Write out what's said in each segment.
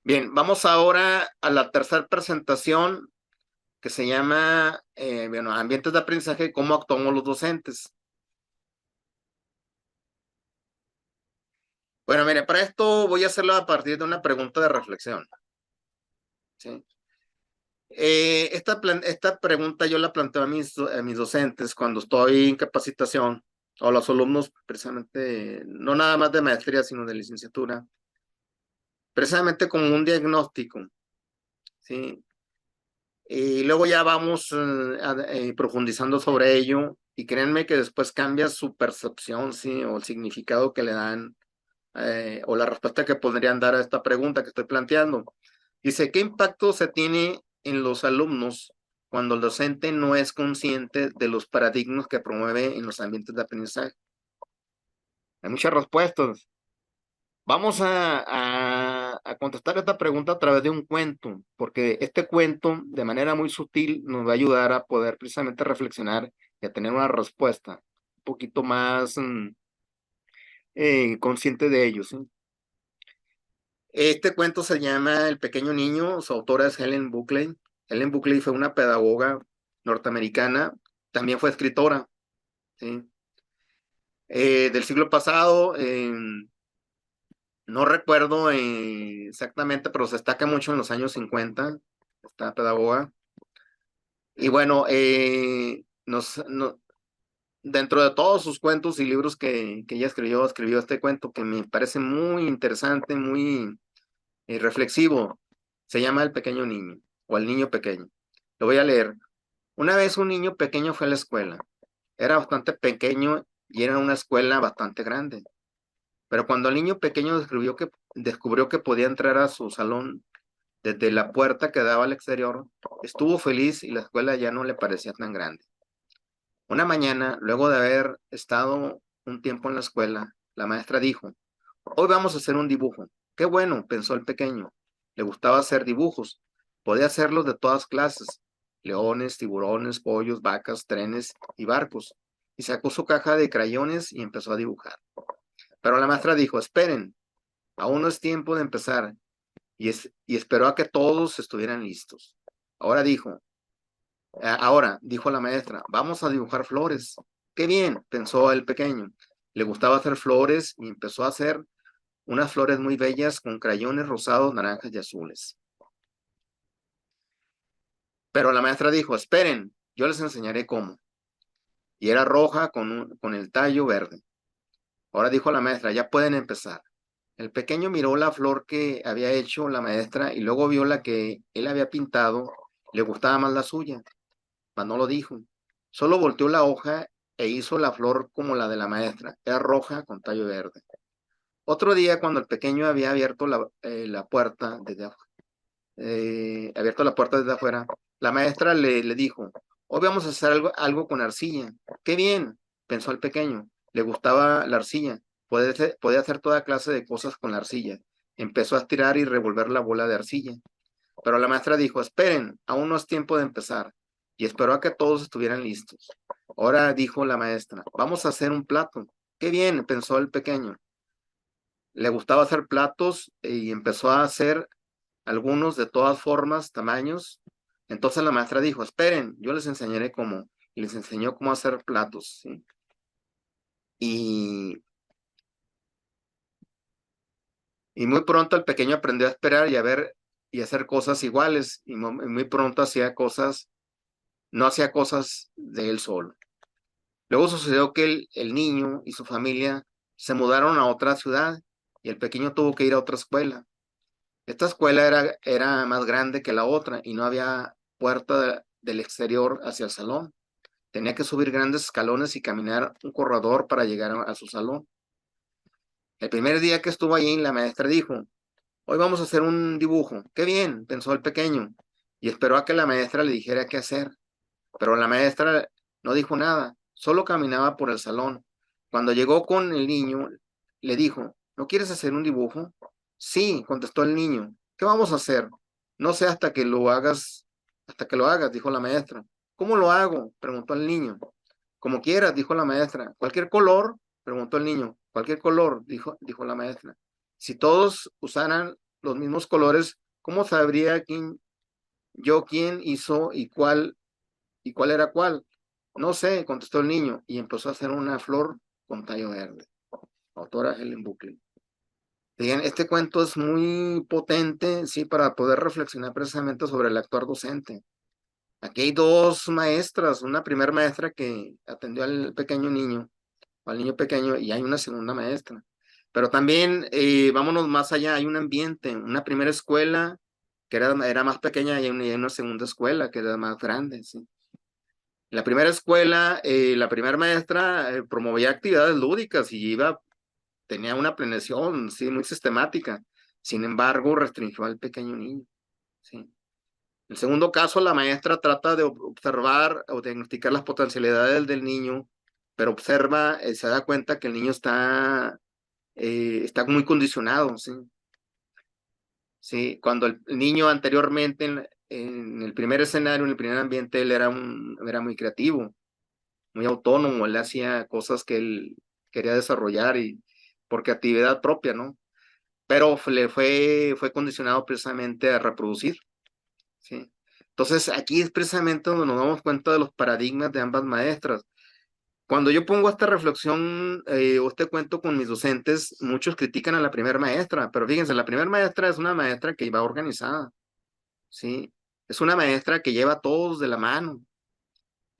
Bien, vamos ahora a la tercera presentación que se llama, ambientes de aprendizaje y cómo actuamos los docentes. Bueno, mire, para esto voy a hacerlo a partir de una pregunta de reflexión, ¿sí? Esta pregunta yo la planteo a mis docentes cuando estoy en capacitación, o a los alumnos, precisamente, no nada más de maestría, sino de licenciatura, precisamente como un diagnóstico, ¿sí? Y luego ya vamos profundizando sobre ello y créanme que después cambia su percepción, ¿sí? O el significado que le dan o la respuesta que podrían dar a esta pregunta que estoy planteando. Dice, ¿qué impacto se tiene en los alumnos cuando el docente no es consciente de los paradigmas que promueve en los ambientes de aprendizaje? Hay muchas respuestas. Vamos a contestar esta pregunta a través de un cuento, porque este cuento, de manera muy sutil, nos va a ayudar a poder precisamente reflexionar y a tener una respuesta un poquito más consciente de ello, ¿sí? Este cuento se llama El pequeño niño, su autora es Helen Buckley. Helen Buckley fue una pedagoga norteamericana, también fue escritora, ¿sí? Del siglo pasado. No recuerdo exactamente, pero se destaca mucho en los años 50, esta pedagoga. Y bueno, dentro de todos sus cuentos y libros que ella escribió este cuento que me parece muy interesante, muy reflexivo. Se llama El pequeño niño o El niño pequeño. Lo voy a leer. Una vez un niño pequeño fue a la escuela. Era bastante pequeño y era una escuela bastante grande. Pero cuando el niño pequeño descubrió que podía entrar a su salón desde la puerta que daba al exterior, estuvo feliz y la escuela ya no le parecía tan grande. Una mañana, luego de haber estado un tiempo en la escuela, la maestra dijo, hoy vamos a hacer un dibujo. Qué bueno, pensó el pequeño. Le gustaba hacer dibujos. Podía hacerlos de todas clases. Leones, tiburones, pollos, vacas, trenes y barcos. Y sacó su caja de crayones y empezó a dibujar. Pero la maestra dijo, esperen, aún no es tiempo de empezar. Y esperó a que todos estuvieran listos. Ahora dijo, ahora, dijo la maestra, vamos a dibujar flores. Qué bien, pensó el pequeño. Le gustaba hacer flores y empezó a hacer unas flores muy bellas con crayones rosados, naranjas y azules. Pero la maestra dijo, esperen, yo les enseñaré cómo. Y era roja con el tallo verde. Ahora dijo la maestra, ya pueden empezar. El pequeño miró la flor que había hecho la maestra y luego vio la que él había pintado. Le gustaba más la suya, mas no lo dijo. Solo volteó la hoja e hizo la flor como la de la maestra. Era roja con tallo verde. Otro día, cuando el pequeño había la puerta desde afuera, la maestra le dijo, hoy vamos a hacer algo con arcilla. Qué bien, pensó el pequeño. Le gustaba la arcilla. Podía hacer toda clase de cosas con la arcilla. Empezó a estirar y revolver la bola de arcilla. Pero la maestra dijo, esperen, aún no es tiempo de empezar. Y esperó a que todos estuvieran listos. Ahora dijo la maestra, vamos a hacer un plato. Qué bien, pensó el pequeño. Le gustaba hacer platos y empezó a hacer algunos de todas formas, tamaños. Entonces la maestra dijo, esperen, yo les enseñaré cómo. Y les enseñó cómo hacer platos, ¿sí? Y, y muy pronto el pequeño aprendió a esperar y a ver y a hacer cosas iguales. Y muy pronto no hacía cosas de él solo. Luego sucedió que el niño y su familia se mudaron a otra ciudad y el pequeño tuvo que ir a otra escuela. Esta escuela era más grande que la otra y no había puerta del exterior hacia el salón. Tenía que subir grandes escalones y caminar un corredor para llegar a su salón. El primer día que estuvo allí, la maestra dijo, hoy vamos a hacer un dibujo. Qué bien, pensó el pequeño, y esperó a que la maestra le dijera qué hacer. Pero la maestra no dijo nada, solo caminaba por el salón. Cuando llegó con el niño, le dijo, ¿no quieres hacer un dibujo? Sí, contestó el niño. ¿Qué vamos a hacer? No sé hasta que lo hagas, dijo la maestra. ¿Cómo lo hago? Preguntó el niño. Como quieras, dijo la maestra. ¿Cualquier color? Preguntó el niño. Cualquier color, dijo la maestra. Si todos usaran los mismos colores, ¿cómo sabría quién hizo y cuál era cuál? No sé, contestó el niño y empezó a hacer una flor con tallo verde. Autora Helen Buckley. Bien, este cuento es muy potente, sí, para poder reflexionar precisamente sobre el actuar docente. Aquí hay dos maestras, una primera maestra que atendió al pequeño niño, al niño pequeño, y hay una segunda maestra. Pero también, vámonos más allá, hay un ambiente, una primera escuela que era más pequeña y una segunda escuela que era más grande, sí. La primera escuela, la primera maestra promovía actividades lúdicas y tenía una planeación, sí, muy sistemática. Sin embargo, restringió al pequeño niño, sí. El segundo caso, la maestra trata de observar o diagnosticar las potencialidades del niño, pero observa, se da cuenta que el niño está muy condicionado, ¿sí? Sí, cuando el niño anteriormente, en el primer escenario, en el primer ambiente, él era muy creativo, muy autónomo, él hacía cosas que él quería desarrollar y por creatividad propia, ¿no? Pero fue condicionado precisamente a reproducir, ¿sí? Entonces, aquí es precisamente donde nos damos cuenta de los paradigmas de ambas maestras. Cuando yo pongo esta reflexión o este cuento con mis docentes, muchos critican a la primera maestra, pero fíjense, la primera maestra es una maestra que va organizada, ¿sí? Es una maestra que lleva a todos de la mano,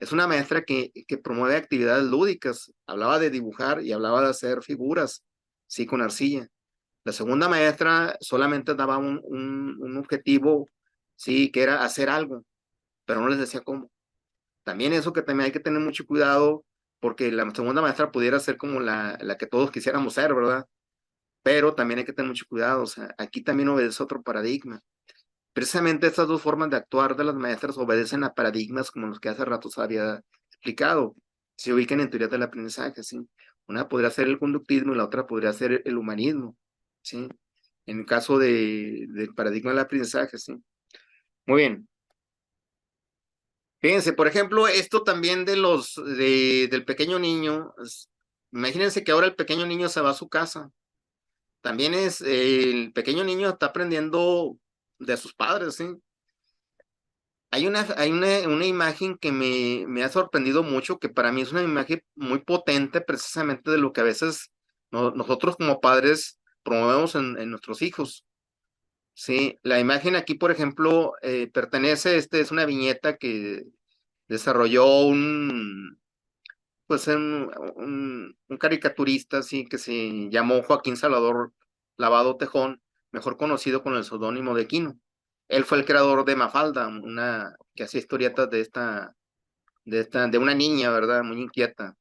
es una maestra que promueve actividades lúdicas, hablaba de dibujar y hablaba de hacer figuras, sí, con arcilla. La segunda maestra solamente daba un objetivo, sí, que era hacer algo, pero no les decía cómo. También eso que también hay que tener mucho cuidado, porque la segunda maestra pudiera ser como la que todos quisiéramos ser, ¿verdad? Pero también hay que tener mucho cuidado, o sea, aquí también obedece otro paradigma. Precisamente estas dos formas de actuar de las maestras obedecen a paradigmas como los que hace rato se había explicado. Se ubican en teorías del aprendizaje, ¿sí? Una podría ser el conductismo y la otra podría ser el humanismo, ¿sí? En el caso del paradigma del aprendizaje, ¿sí? Muy bien. Fíjense, por ejemplo, esto también del pequeño niño. Imagínense que ahora el pequeño niño se va a su casa. También el pequeño niño está aprendiendo de sus padres, ¿sí? Hay una imagen que me ha sorprendido mucho, que para mí es una imagen muy potente precisamente de lo que a veces nosotros como padres promovemos en nuestros hijos. Sí, la imagen aquí, por ejemplo, es una viñeta que desarrolló pues un caricaturista, sí, que se llamó Joaquín Salvador Lavado Tejón, mejor conocido con el seudónimo de Quino. Él fue el creador de Mafalda, una que hacía historietas de una niña, ¿verdad? Muy inquieta,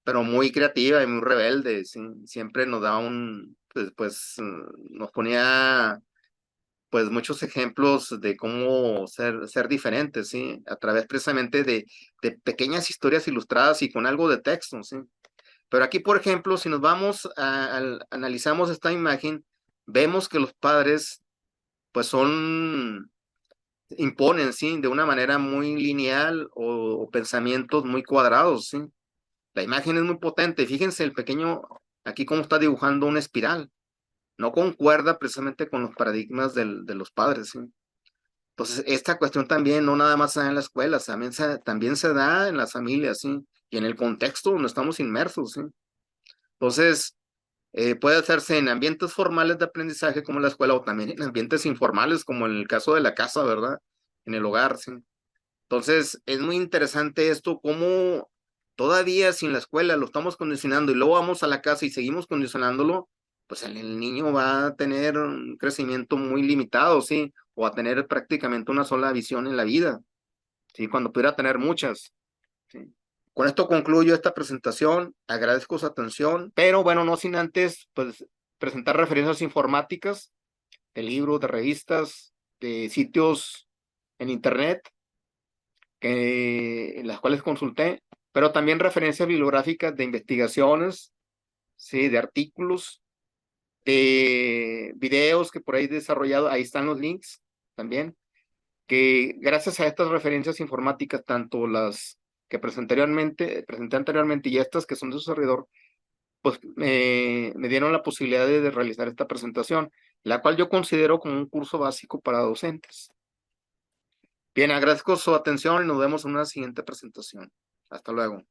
pero muy creativa y muy rebelde, sí. Siempre nos daba nos ponía pues muchos ejemplos de cómo ser diferentes, ¿sí? A través precisamente de pequeñas historias ilustradas y con algo de texto, ¿sí? Pero aquí, por ejemplo, si nos vamos analizamos esta imagen, vemos que los padres, pues imponen, ¿sí? De una manera muy lineal o pensamientos muy cuadrados, ¿sí? La imagen es muy potente. Fíjense el pequeño, aquí cómo está dibujando una espiral. No concuerda precisamente con los paradigmas de los padres, ¿sí? Entonces, esta cuestión también no nada más se da en la escuela, también se da en las familias, ¿sí? Y en el contexto donde estamos inmersos, ¿sí? Entonces, puede hacerse en ambientes formales de aprendizaje como la escuela o también en ambientes informales como en el caso de la casa, ¿verdad? En el hogar, ¿sí? Entonces, es muy interesante esto, cómo todavía sin la escuela lo estamos condicionando y luego vamos a la casa y seguimos condicionándolo, pues el niño va a tener un crecimiento muy limitado, ¿sí? O a tener prácticamente una sola visión en la vida, ¿sí? Cuando pudiera tener muchas, ¿sí? Con esto concluyo esta presentación, agradezco su atención, pero bueno, no sin antes, pues, presentar referencias informáticas de libros, de revistas, de sitios en internet en las cuales consulté, pero también referencias bibliográficas de investigaciones, sí, de artículos, de videos que por ahí he desarrollado, ahí están los links también, que gracias a estas referencias informáticas, tanto las que presenté anteriormente y estas que son de su servidor, pues me dieron la posibilidad de realizar esta presentación. la cual yo considero como un curso básico para docentes. Bien, agradezco su atención y nos vemos en una siguiente presentación. Hasta luego.